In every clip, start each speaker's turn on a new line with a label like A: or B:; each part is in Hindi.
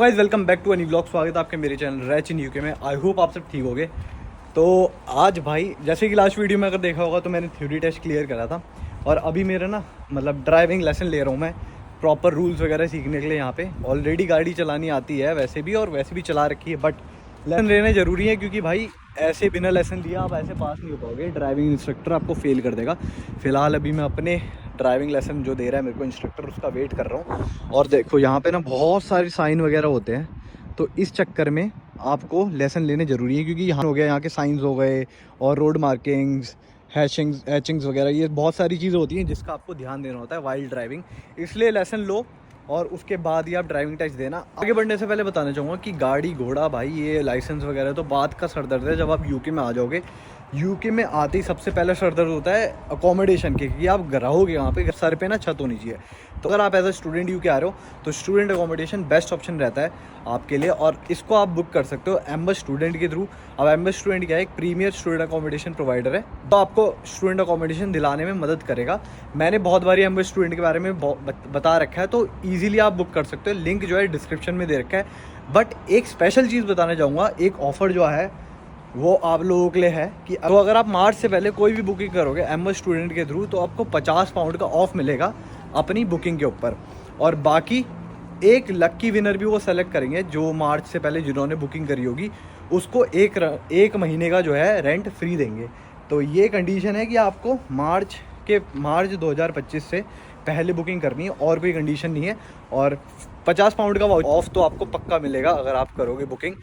A: Guys welcome back to any vlog. स्वागत है आपके मेरे चैनल रैच इन यूके में। आई होप आप सब ठीक होगे। तो आज भाई जैसे कि लास्ट वीडियो में अगर देखा होगा तो मैंने थ्योरी टेस्ट क्लियर करा था और अभी मेरा ना मतलब ड्राइविंग लेसन ले रहा हूँ मैं प्रॉपर रूल्स वगैरह सीखने के लिए। यहाँ पे ऑलरेडी गाड़ी चलानी आती है वैसे भी, और वैसे भी चला रखी है, बट लेसन लेना ज़रूरी है क्योंकि भाई ऐसे बिना लेसन लिया आप ऐसे पास नहीं हो पाओगे। ड्राइविंग इंस्ट्रक्टर आपको फेल कर देगा। फ़िलहाल अभी मैं अपने ड्राइविंग लेसन जो दे रहा है मेरे को इंस्ट्रक्टर, उसका वेट कर रहा हूँ। और देखो यहाँ पे ना बहुत सारे साइन वगैरह होते हैं, तो इस चक्कर में आपको लेसन लेने ज़रूरी है क्योंकि यहाँ हो गया, यहाँ के साइंस हो गए और रोड मार्किंग्स, हैचिंग्स वगैरह, ये बहुत सारी चीज़ें होती हैं जिसका आपको ध्यान देना होता है वाइल ड्राइविंग। इसलिए लेसन लो और उसके बाद ही आप ड्राइविंग टेस्ट देना। आगे बढ़ने से पहले बताना चाहूँगा कि गाड़ी घोड़ा भाई ये लाइसेंस वगैरह तो बात का सरदर्द है। जब आप यूके में आ जाओगे, यूके में आते ही सबसे पहला सरदर्द होता है अकोमोडेशन के, कि आप रहोगे वहाँ पे, सर पे ना छत होनी चाहिए। तो अगर आप एज अ स्टूडेंट यूके आ रहे हो तो स्टूडेंट अकोमोडेशन बेस्ट ऑप्शन रहता है आपके लिए, और इसको आप बुक कर सकते हो एम्बस स्टूडेंट के थ्रू। अब एम्बस स्टूडेंट क्या है, एक प्रीमियर स्टूडेंट अकोमोडेशन प्रोवाइडर है, तो आपको स्टूडेंट अकोमोडेशन दिलाने में मदद करेगा। मैंने बहुत बारी एम्बस स्टूडेंट के बारे में बता रखा है, तो ईजिली आप बुक कर सकते हो। लिंक जो है डिस्क्रिप्शन में दे रखा है। बट एक स्पेशल चीज़ बताना चाहूँगा, एक ऑफ़र जो है वो आप लोगों के लिए है कि तो अगर आप मार्च से पहले कोई भी बुकिंग करोगे एम्बस स्टूडेंट के थ्रू तो आपको 50 पाउंड का ऑफ मिलेगा अपनी बुकिंग के ऊपर। और बाकी एक लक्की विनर भी वो सेलेक्ट करेंगे जो मार्च से पहले जिन्होंने बुकिंग करी होगी, उसको एक महीने का जो है रेंट फ्री देंगे। तो ये कंडीशन है कि आपको मार्च 2025 से पहले बुकिंग करनी है, और कोई कंडीशन नहीं है। और 50 पाउंड का ऑफ तो आपको पक्का मिलेगा अगर आप करोगे बुकिंग।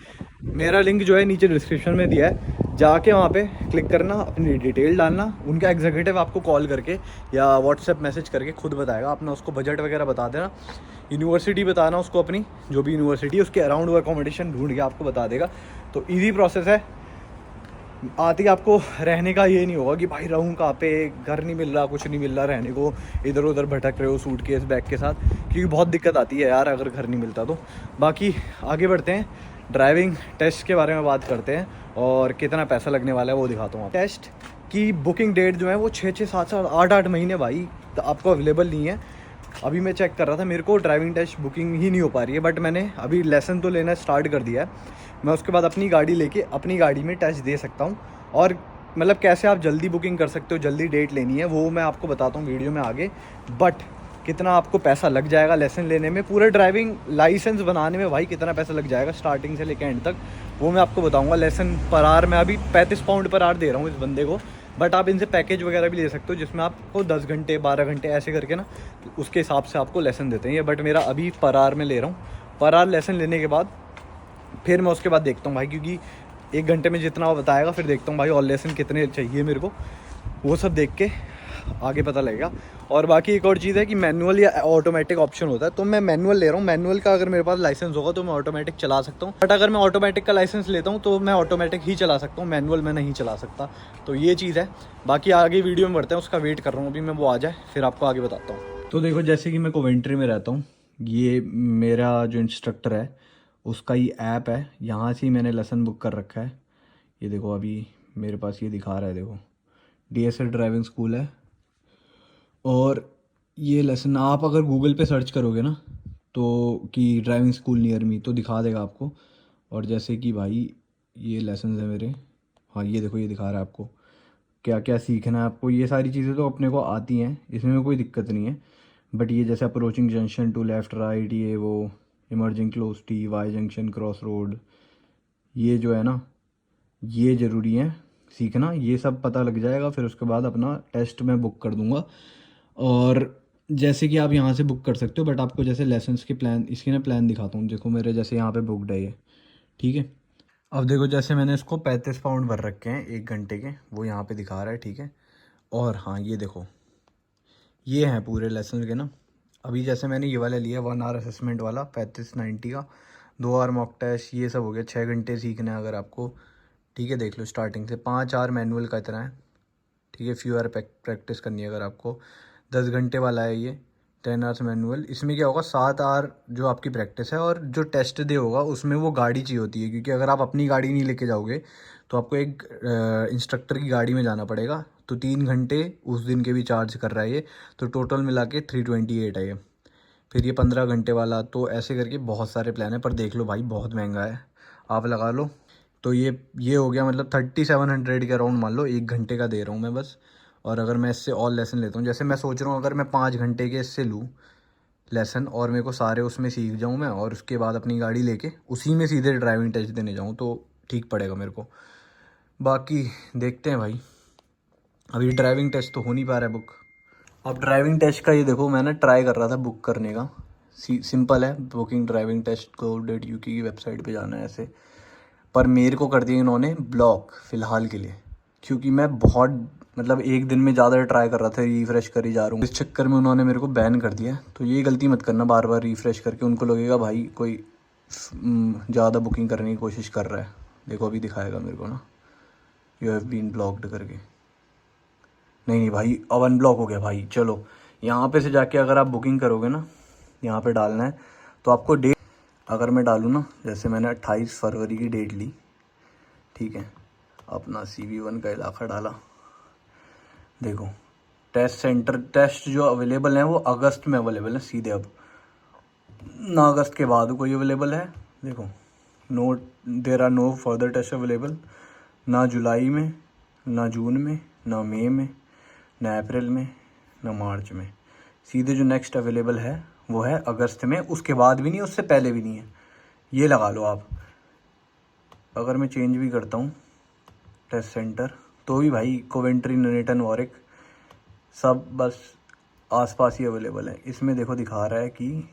A: मेरा लिंक जो है नीचे डिस्क्रिप्शन में दिया है, जाके वहाँ पे क्लिक करना, अपनी डिटेल डालना, उनका एग्जीक्यूटिव आपको कॉल करके या व्हाट्सएप मैसेज करके खुद बताएगा। अपना उसको बजट वगैरह बता देना, यूनिवर्सिटी बताना उसको अपनी, जो भी यूनिवर्सिटी उसके अराउंड वो अकोमोडेशन ढूंढ के आपको बता देगा। तो ईजी प्रोसेस है। आते ही आपको रहने का ये नहीं होगा कि भाई रहूँ कहाँ पे, घर नहीं मिल रहा, कुछ नहीं मिल रहा रहने को, इधर उधर भटक रहे हो सूटकेस बैग के साथ, क्योंकि बहुत दिक्कत आती है यार अगर घर नहीं मिलता तो। बाकी आगे बढ़ते हैं, ड्राइविंग टेस्ट के बारे में बात करते हैं और कितना पैसा लगने वाला है वो दिखाता हूँ। टेस्ट की बुकिंग डेट जो है वो 6-6, 7-7, 8-8 महीने भाई तो आपको अवेलेबल नहीं है। अभी मैं चेक कर रहा था, मेरे को ड्राइविंग टेस्ट बुकिंग ही नहीं हो पा रही है, बट मैंने अभी लेसन तो लेना स्टार्ट कर दिया है। मैं उसके बाद अपनी गाड़ी लेके अपनी गाड़ी में टेस्ट दे सकता हूँ। और मतलब कैसे आप जल्दी बुकिंग कर सकते हो, जल्दी डेट लेनी है, वो मैं आपको बताता हूँ वीडियो में आगे। बट कितना आपको पैसा लग जाएगा लेसन लेने में, पूरे ड्राइविंग लाइसेंस बनाने में भाई कितना पैसा लग जाएगा स्टार्टिंग से लेकर एंड तक, वो मैं आपको बताऊँगा। लेसन पर आर मैं अभी 35 पाउंड पर आर दे रहा हूँ इस बंदे को, बट आप इनसे पैकेज वगैरह भी ले सकते हो जिसमें आपको 10 घंटे 12 घंटे ऐसे करके ना उसके हिसाब से आपको लेसन देते हैं ये। बट मेरा अभी पर आर में ले रहा हूँ। पर आर लेसन लेने के बाद फिर मैं उसके बाद देखता हूँ भाई, क्योंकि 1 घंटे में जितना वो बताएगा फिर देखता हूँ भाई और लेसन कितने चाहिए मेरे को, वो सब देख के आगे पता लगेगा। और बाकी एक और चीज़ है कि मैनुअल या ऑटोमेटिक ऑप्शन होता है, तो मैं मैनुअल ले रहा हूँ। मैनुअल का अगर मेरे पास लाइसेंस होगा तो मैं ऑटोमेटिक चला सकता हूँ, बट अगर मैं ऑटोमेटिक का लाइसेंस लेता हूँ तो मैं ऑटोमेटिक ही चला सकता हूँ, मैनुअल में नहीं चला सकता। तो ये चीज़ है। बाकी आगे वीडियो में बढ़ते हैं, उसका वेट कर रहा हूँ अभी मैं, वो आ जाए फिर आपको आगे बताता हूँ। तो देखो जैसे कि मैं कोवेंट्री में रहता हूँ, ये मेरा जो इंस्ट्रक्टर है उसका ही ऐप है, यहाँ से ही मैंने लेसन बुक कर रखा है। ये देखो अभी मेरे पास ये दिखा रहा है, देखो DSL ड्राइविंग स्कूल है। और ये लेसन आप अगर गूगल पे सर्च करोगे ना तो कि ड्राइविंग स्कूल नियर मी तो दिखा देगा आपको। और जैसे कि भाई ये लेसन है मेरे, हाँ ये देखो ये दिखा रहा है आपको क्या क्या सीखना है आपको। ये सारी चीज़ें तो अपने को आती हैं, इसमें कोई दिक्कत नहीं है। बट ये जैसे approaching junction to left right, ये वो emerging close T, Y junction, cross road, ये जो है ना ये ज़रूरी है सीखना। ये सब पता लग जाएगा फिर उसके बाद अपना टेस्ट मैं बुक कर दूंगा। और जैसे कि आप यहाँ से बुक कर सकते हो, बट आपको जैसे लेसन्स के प्लान, इसके ना प्लान दिखाता हूँ। देखो मेरे जैसे यहाँ पे बुकड है ये, ठीक है। अब देखो जैसे मैंने इसको 35 पाउंड भर रखे हैं 1 घंटे के, वो यहाँ पे दिखा रहा है, ठीक है। और हाँ ये देखो ये हैं पूरे लेसन के ना। अभी जैसे मैंने ये वाला लिया 1 आवर असेसमेंट वाला 3590 का, 2 आवर मॉक टेस्ट, ये सब हो गया। 6 घंटे सीखना है अगर आपको, ठीक है। देख लो स्टार्टिंग से 5 आवर मैनुअल का इतना है, ठीक है। फ्यू आवर प्रैक्टिस करनी है अगर आपको। 10 घंटे वाला है ये, 10 आवर्स मैनुअल। इसमें क्या होगा, 7 आवर जो आपकी प्रैक्टिस है और जो टेस्ट दे होगा उसमें वो गाड़ी चाहिए होती है, क्योंकि अगर आप अपनी गाड़ी नहीं लेके जाओगे तो आपको एक इंस्ट्रक्टर की गाड़ी में जाना पड़ेगा। तो 3 घंटे उस दिन के भी चार्ज कर रहा है ये, तो टोटल मिला के 328 है ये। फिर ये 15 घंटे वाला, तो ऐसे करके बहुत सारे प्लान है। पर देख लो भाई बहुत महंगा है, आप लगा लो। तो ये हो गया मतलब 3700 के अराउंड मान लो, 1 घंटे का दे रहा हूँ मैं बस। और अगर मैं इससे और लेसन लेता हूँ, जैसे मैं सोच रहा हूँ अगर मैं 5 घंटे के इससे लूँ लेसन और मेरे को सारे उसमें सीख जाऊँ मैं, और उसके बाद अपनी गाड़ी लेके उसी में सीधे ड्राइविंग टेस्ट देने जाऊँ तो ठीक पड़ेगा मेरे को। बाकी देखते हैं भाई, अभी ड्राइविंग टेस्ट तो हो नहीं पा रहा है बुक। अब ड्राइविंग टेस्ट का ये देखो, मैं ना ट्राई कर रहा था बुक करने का। सिंपल है बुकिंग ड्राइविंग टेस्ट को.uk की वेबसाइट पे जाना है ऐसे। पर मेरे को कर दिया इन्होंने ब्लॉक फ़िलहाल के लिए, क्योंकि मैं बहुत मतलब एक दिन में ज़्यादा ट्राई कर रहा था, रिफ़्रेश कर ही जा रहा हूँ। इस चक्कर में उन्होंने मेरे को बैन कर दिया। तो ये गलती मत करना बार बार रिफ़्रेश करके, उनको लगेगा भाई कोई ज़्यादा बुकिंग करने की कोशिश कर रहा है। देखो अभी दिखाएगा मेरे को ना, यू हैव बीन ब्लॉक्ड करके। नहीं भाई अब अनब्लॉक हो गया भाई। चलो यहाँ पे से जाके अगर आप बुकिंग करोगे ना, यहाँ पे डालना है तो आपको डेट, अगर मैं डालूँ ना, जैसे मैंने 28 फरवरी की डेट ली, ठीक है, अपना CV1 का इलाका डाला। देखो टेस्ट सेंटर, टेस्ट जो अवेलेबल हैं वो अगस्त में अवेलेबल है सीधे। अब ना अगस्त के बाद कोई अवेलेबल है, देखो no, there are no further test available. ना जुलाई में, ना जून में, ना मई में, ना अप्रैल में, ना मार्च में। सीधे जो नेक्स्ट अवेलेबल है वो है अगस्त में, उसके बाद भी नहीं, उससे पहले भी नहीं है। ये लगा लो आप। अगर मैं चेंज भी करता हूँ टेस्ट सेंटर तो भी भाई कोवेंट्री, नुनेटन, वॉरिक सब बस आसपास ही अवेलेबल है। इसमें देखो दिखा रहा है कि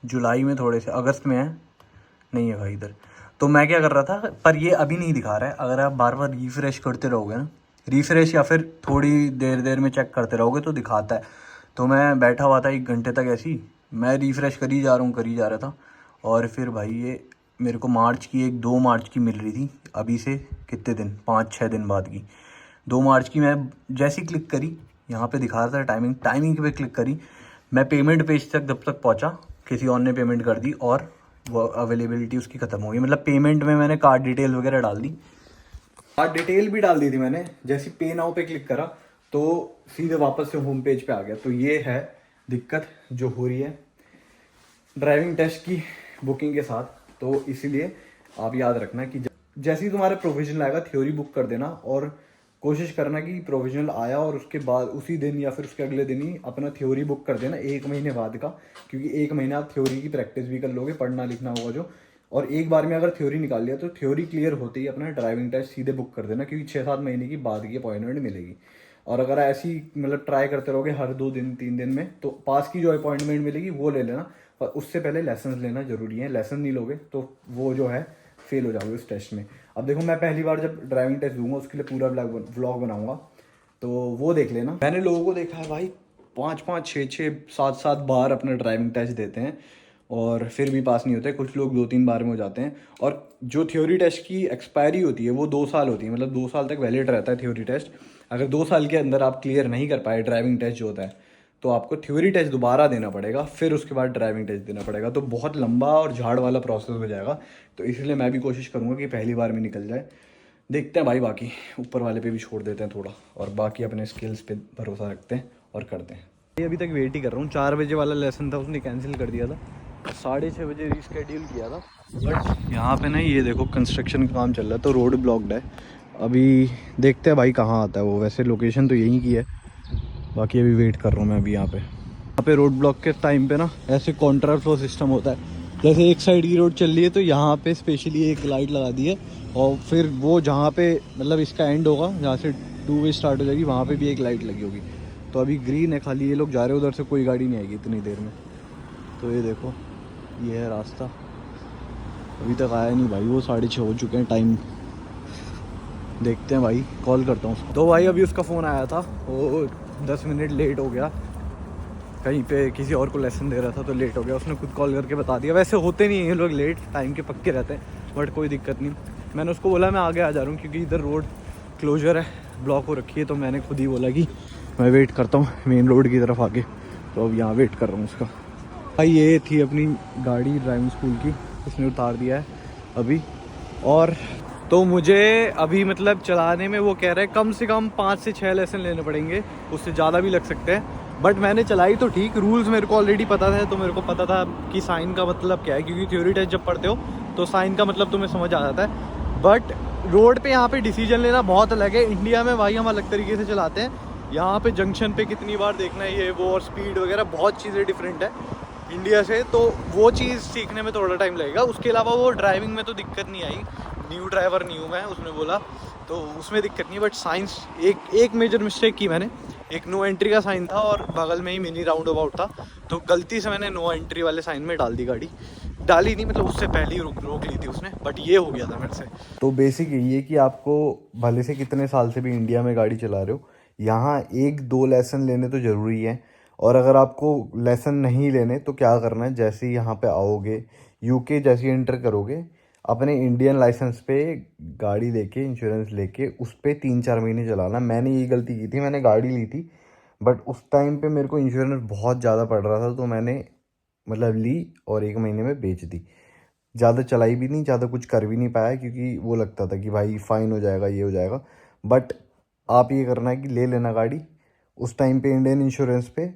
A: जुलाई में थोड़े से, अगस्त में है, नहीं है भाई इधर। तो मैं क्या कर रहा था, पर ये अभी नहीं दिखा रहा है। अगर आप बार बार रिफ़्रेश करते रहोगे ना, रिफ़्रेश या फिर थोड़ी देर देर में चेक करते रहोगे तो दिखाता है। तो मैं बैठा हुआ था 1 घंटे तक ऐसी, मैं रिफ़्रेश कर ही जा रहा हूँ, कर ही जा रहा था। और फिर भाई ये मेरे को मार्च की 2 मार्च की मिल रही थी, अभी से कितने दिन, 5-6 दिन बाद की। 2 मार्च की मैं जैसी क्लिक करी, यहाँ पे दिखा रहा था टाइमिंग पे क्लिक करी, मैं पेमेंट पेज तक जब तक पहुँचा, किसी और ने पेमेंट कर दी और वो अवेलेबिलिटी उसकी ख़त्म हो गई। मतलब पेमेंट में मैंने कार्ड डिटेल वगैरह डाल दी, कार्ड डिटेल भी डाल दी थी मैंने। जैसे पे नाउ पे क्लिक करा तो सीधे वापस से होम पेज पे आ गया। तो ये है दिक्कत जो हो रही है ड्राइविंग टेस्ट की बुकिंग के साथ। तो इसीलिए आप याद रखना कि जैसे ही तुम्हारे प्रोविजनल आएगा थ्योरी बुक कर देना, और कोशिश करना कि प्रोविजनल आया और उसके बाद उसी दिन या फिर उसके अगले दिन ही अपना थ्योरी बुक कर देना, 1 महीने बाद का। क्योंकि 1 महीने आप थ्योरी की प्रैक्टिस भी कर लोगे, पढ़ना लिखना होगा जो। और एक बार में अगर थ्योरी निकाल लिया तो थ्योरी क्लियर होते ही अपना ड्राइविंग टेस्ट सीधे बुक कर देना, क्योंकि 6-7 महीने की बाद की अपॉइंटमेंट मिलेगी। और अगर ऐसी मतलब ट्राई करते रहोगे हर 2 दिन 3 दिन में, तो पास की जो अपॉइंटमेंट मिलेगी वो ले लेना। और उससे पहले लेसन लेना जरूरी है। लेसन नहीं लोगे तो वो जो है फेल हो जाओगे उस टेस्ट में। अब देखो मैं पहली बार जब ड्राइविंग टेस्ट दूंगा उसके लिए पूरा व्लॉग बनाऊंगा, तो वो देख लेना। मैंने लोगों को देखा है भाई 5-5, 6-6, 7-7 बार अपना ड्राइविंग टेस्ट देते हैं और फिर भी पास नहीं होते। कुछ लोग 2-3 बार में हो जाते हैं। और जो थ्योरी टेस्ट की एक्सपायरी होती है वो 2 साल होती है, मतलब 2 साल तक वैलिड रहता है थ्योरी टेस्ट। अगर 2 साल के अंदर आप क्लियर नहीं कर पाए ड्राइविंग टेस्ट जो होता है, तो आपको थ्योरी टेस्ट दोबारा देना पड़ेगा, फिर उसके बाद ड्राइविंग टेस्ट देना पड़ेगा। तो बहुत लंबा और झाड़ वाला प्रोसेस हो जाएगा। तो इसलिए मैं भी कोशिश करूँगा कि पहली बार में निकल जाए। देखते हैं भाई, बाकी ऊपर वाले पे भी छोड़ देते हैं थोड़ा, और बाकी अपने स्किल्स पे भरोसा रखते हैं और करते हैं। अभी तक वेट ही कर रहा हूँ। 4 बजे वाला लेसन था उसने कैंसिल कर दिया था, 6:30 बजे रीस्केड्यूल किया था। बट यहाँ पे ना ये देखो कंस्ट्रक्शन का काम चल रहा है तो रोड ब्लॉक्ड है। अभी देखते हैं भाई कहाँ आता है वो। वैसे लोकेशन तो यहीं की है, बाकी अभी वेट कर रहा हूँ मैं अभी यहाँ पे रोड ब्लॉक के टाइम पे ना ऐसे कॉन्ट्रा फ्लो सिस्टम होता है। जैसे एक साइड की रोड चल रही है तो यहाँ पे स्पेशली एक लाइट लगा दी है, और फिर वो जहाँ पे मतलब इसका एंड होगा, जहाँ से 2 वे स्टार्ट हो जाएगी, वहाँ पे भी एक लाइट लगी होगी। तो अभी ग्रीन है खाली, ये लोग जा रहे हैं उधर से, कोई गाड़ी नहीं आएगी इतनी देर में। तो ये देखो ये है रास्ता, अभी तक आया नहीं भाई। वो 6:30 हो चुके हैं टाइम। देखते हैं भाई, कॉल करता हूँ। तो भाई अभी उसका फ़ोन आया था, वो 10 मिनट लेट हो गया, कहीं पे किसी और को लेसन दे रहा था तो लेट हो गया। उसने खुद कॉल करके बता दिया। वैसे होते नहीं हैं ये लोग लेट, टाइम के पक्के रहते हैं, बट कोई दिक्कत नहीं। मैंने उसको बोला मैं आगे आ जा रहा हूँ क्योंकि इधर रोड क्लोजर है, ब्लॉक हो रखी है। तो मैंने खुद ही बोला कि मैं वेट करता हूँ मेन रोड की तरफ आके। तो अब यहाँ वेट कर रहा हूँ उसका। भाई ये थी अपनी गाड़ी ड्राइविंग स्कूल की, उसने उतार दिया है अभी। और तो मुझे अभी मतलब चलाने में वो कह रहे हैं कम से कम 5 से 6 लेसन लेने पड़ेंगे, उससे ज़्यादा भी लग सकते हैं। बट मैंने चलाई तो ठीक, रूल्स मेरे को ऑलरेडी पता थे, तो मेरे को पता था कि साइन का मतलब क्या है, क्योंकि थ्योरी टेस्ट जब पढ़ते हो तो साइन का मतलब तुम्हें समझ आ जाता है। बट रोड पे यहाँ पे डिसीजन लेना बहुत अलग है। इंडिया में भाई हम अलग तरीके से चलाते हैं, यहाँ पे जंक्शन पे कितनी बार देखना है ये वो, और स्पीड वगैरह बहुत चीज़ें डिफरेंट है इंडिया से, तो वो चीज़ सीखने में थोड़ा टाइम लगेगा। उसके अलावा वो ड्राइविंग में तो दिक्कत नहीं आई, न्यू ड्राइवर न्यू मैं, उसने बोला तो उसमें दिक्कत नहीं। बट साइंस एक मेजर मिस्टेक की मैंने, एक नो एंट्री का साइन था और बगल में ही मिनी राउंड अबाउट था, तो गलती से मैंने नो एंट्री वाले साइन में डाल दी गाड़ी। डाली नहीं मतलब, उससे पहले ही रोक ली थी उसने, बट ये हो गया था मेरे से। तो बेसिक यही है कि आपको भले से कितने साल से भी इंडिया में गाड़ी चला रहे हो, यहाँ एक दो लेसन लेने तो ज़रूरी है। और अगर आपको लेसन नहीं लेने तो क्या करना है, जैसे ही यहाँ पे आओगे, यूके जैसे ही एंटर करोगे, अपने इंडियन लाइसेंस पे गाड़ी लेके, इंश्योरेंस लेके उस पर 3-4 महीने चलाना। मैंने ये गलती की थी, मैंने गाड़ी ली थी बट उस टाइम पे मेरे को इंश्योरेंस बहुत ज़्यादा पड़ रहा था, तो मैंने मतलब ली और 1 महीने में बेच दी। ज़्यादा चलाई भी नहीं, ज़्यादा कुछ कर भी नहीं पाया, क्योंकि वो लगता था कि भाई फ़ाइन हो जाएगा, ये हो जाएगा। बट आप ये करना है कि ले लेना गाड़ी उस टाइम पे इंडियन इंश्योरेंस पे,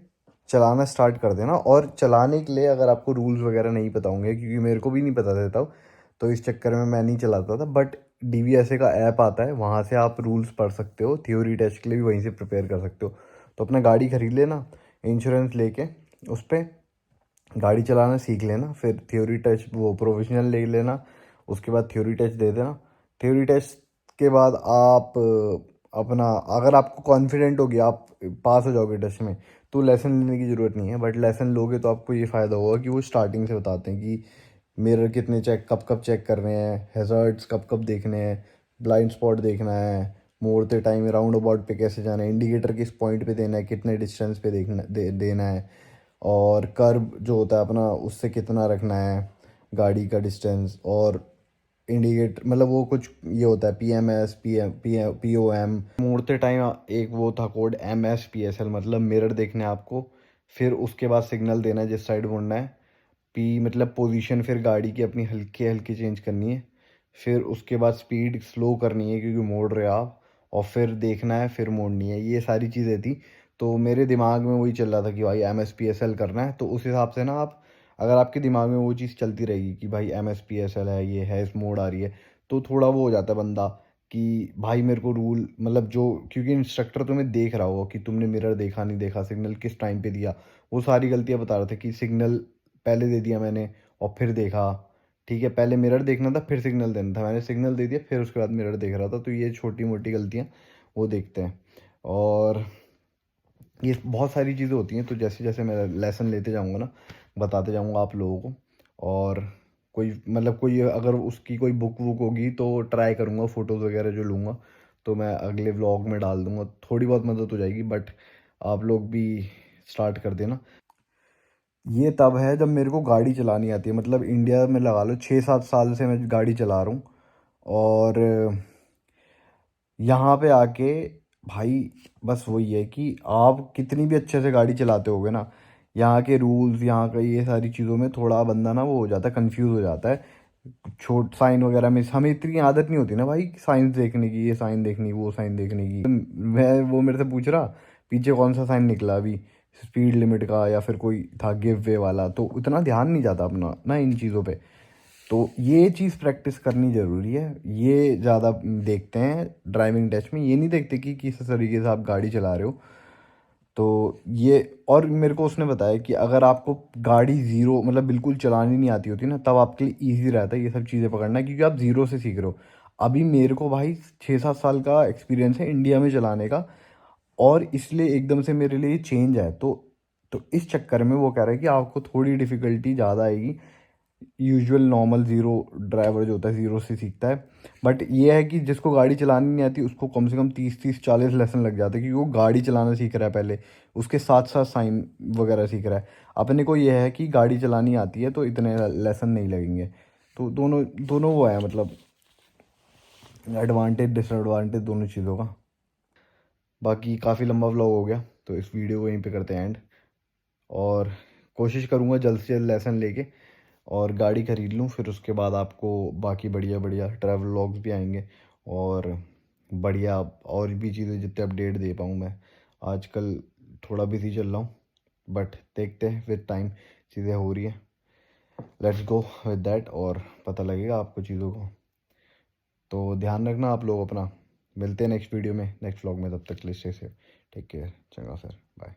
A: चलाना स्टार्ट कर देना। और चलाने के लिए अगर आपको रूल्स वगैरह नहीं पता होंगे, क्योंकि मेरे को भी नहीं पता था तब, तो इस चक्कर में मैं नहीं चलाता था। बट DVSA का ऐप आता है, वहाँ से आप रूल्स पढ़ सकते हो, थ्योरी टेस्ट के लिए भी वहीं से प्रिपेयर कर सकते हो। तो अपना गाड़ी खरीद लेना, इंश्योरेंस लेके उस पर गाड़ी चलाना सीख लेना, फिर थ्योरी टेस्ट वो प्रोविजनल ले लेना, उसके बाद थ्योरी टेस्ट दे देना। थ्योरी टेस्ट के बाद आप अपना, अगर आपको कॉन्फिडेंट हो गया, आप पास हो जाओगे टेस्ट में, तो लेसन लेने की ज़रूरत नहीं है। बट लेसन लोगे तो आपको ये फ़ायदा होगा कि वो स्टार्टिंग से बताते हैं कि मिरर कितने चेक कब कब चेक करने हैं, हैज़र्ड्स कब कब देखने हैं, ब्लाइंड स्पॉट देखना है, मोड़ते टाइम राउंड अबाउट पे कैसे जाना है, इंडिकेटर किस पॉइंट पे देना है, कितने डिस्टेंस पे देना है, और कर्व जो होता है अपना उससे कितना रखना है गाड़ी का डिस्टेंस। और इंडिकेट मतलब वो कुछ ये होता है PMS POM, मोड़ते टाइम एक वो था कोड MSPSL, मतलब मिरर देखने हैं आपको, फिर उसके बाद सिग्नल देना है जिस साइड मुड़ना है, P मतलब पोजीशन फिर गाड़ी की अपनी हल्की हल्की चेंज करनी है, फिर उसके बाद स्पीड स्लो करनी है क्योंकि मोड़ रहे हो आप, और फिर देखना है, फिर मोड़नी है, ये सारी चीज़ें थी। तो मेरे दिमाग में वही चल रहा था कि भाई MSPSL करना है, तो उस हिसाब से ना आप, अगर आपके दिमाग में वो चीज़ चलती रहेगी कि भाई MSPSL है, ये है, इस मोड आ रही है, तो थोड़ा वो हो जाता है बंदा कि भाई मेरे को रूल मतलब जो, क्योंकि इंस्ट्रक्टर तुम्हें देख रहा होगा कि तुमने मिरर देखा नहीं देखा, सिग्नल किस टाइम पे दिया, वो सारी गलतियाँ बता रहे थे कि सिग्नल पहले दे दिया मैंने और फिर देखा। ठीक है, पहले मिरर देखना था फिर सिग्नल देना था, मैंने सिग्नल दे दिया फिर उसके बाद मिरर देख रहा था, तो ये छोटी मोटी गलतियाँ वो देखते हैं। और ये बहुत सारी चीज़ें होती हैं, तो जैसे जैसे मैं लेसन लेते जाऊँगा ना, बताते जाऊँगा आप लोगों को। और कोई मतलब कोई अगर उसकी कोई बुक वुक होगी तो ट्राई करूँगा, फ़ोटोज़ वगैरह जो लूँगा तो मैं अगले व्लॉग में डाल दूँगा, थोड़ी बहुत मदद हो जाएगी। बट आप लोग भी स्टार्ट कर देना। ये तब है जब मेरे को गाड़ी चलानी आती है, मतलब इंडिया में लगा लो 6-7 साल से मैं गाड़ी चला रहा हूँ। और यहाँ पे आके भाई बस वही है कि आप कितनी भी अच्छे से गाड़ी चलाते होगे ना, यहाँ के रूल्स, यहाँ का ये सारी चीज़ों में थोड़ा बंदा ना वो हो जाता है, कंफ्यूज हो जाता है। छोट साइन वगैरह में हमें इतनी आदत नहीं होती ना भाई, साइंस देखने की, ये साइन देखनी, वो साइन देखने की। मैं वो मेरे से पूछ रहा पीछे कौन सा साइन निकला अभी, स्पीड लिमिट का या फिर कोई था गिव वे वाला, तो इतना ध्यान नहीं जाता अपना ना इन चीज़ों पे। तो ये चीज़ प्रैक्टिस करनी ज़रूरी है। ये ज़्यादा देखते हैं ड्राइविंग टेस्ट में, ये नहीं देखते कि किस तरीके से आप गाड़ी चला रहे हो। तो ये, और मेरे को उसने बताया कि अगर आपको गाड़ी ज़ीरो मतलब बिल्कुल चलानी नहीं आती होती ना, तब आपके लिए ईजी रहता है ये सब चीज़ें पकड़ना, क्योंकि आप ज़ीरो से सीख रहे हो। अभी मेरे को भाई 6-7 साल का एक्सपीरियंस है इंडिया में चलाने का, और इसलिए एकदम से मेरे लिए चेंज है। तो इस चक्कर में वो कह रहा है कि आपको थोड़ी डिफ़िकल्टी ज़्यादा आएगी। यूजुअल नॉर्मल ज़ीरो ड्राइवर जो होता है ज़ीरो से सीखता है। बट ये है कि जिसको गाड़ी चलानी नहीं आती उसको कम से कम 30-40 लेसन लग जाते हैं, क्योंकि वो गाड़ी चलाना सीख रहा है पहले, उसके साथ साथ साइन वगैरह सीख रहा है। अपने को ये है कि गाड़ी चलानी आती है तो इतने लेसन नहीं लगेंगे। तो दोनों दोनों वो है, मतलब एडवांटेज डिसएडवांटेज दोनों चीज़ों का। बाकी काफ़ी लंबा व्लॉग हो गया, तो इस वीडियो को यहीं पे करते हैं एंड। और कोशिश करूँगा जल्द से जल्द लेसन लेके और गाड़ी खरीद लूँ, फिर उसके बाद आपको बाकी बढ़िया बढ़िया ट्रैवल व्लॉग्स भी आएंगे, और बढ़िया और भी चीज़ें जितने अपडेट दे पाऊँ मैं। आजकल थोड़ा बिजी चल रहा हूँ, बट देखते हैं विद टाइम चीज़ें हो रही हैं। लेट्स गो विद दैट और पता लगेगा आपको चीज़ों को। तो ध्यान रखना आप लोग अपना। मिलते हैं नेक्स्ट वीडियो में, नेक्स्ट व्लॉग में। तब तक के लिए स्टे सेफ, टेक केयर, चंगा सर, बाय।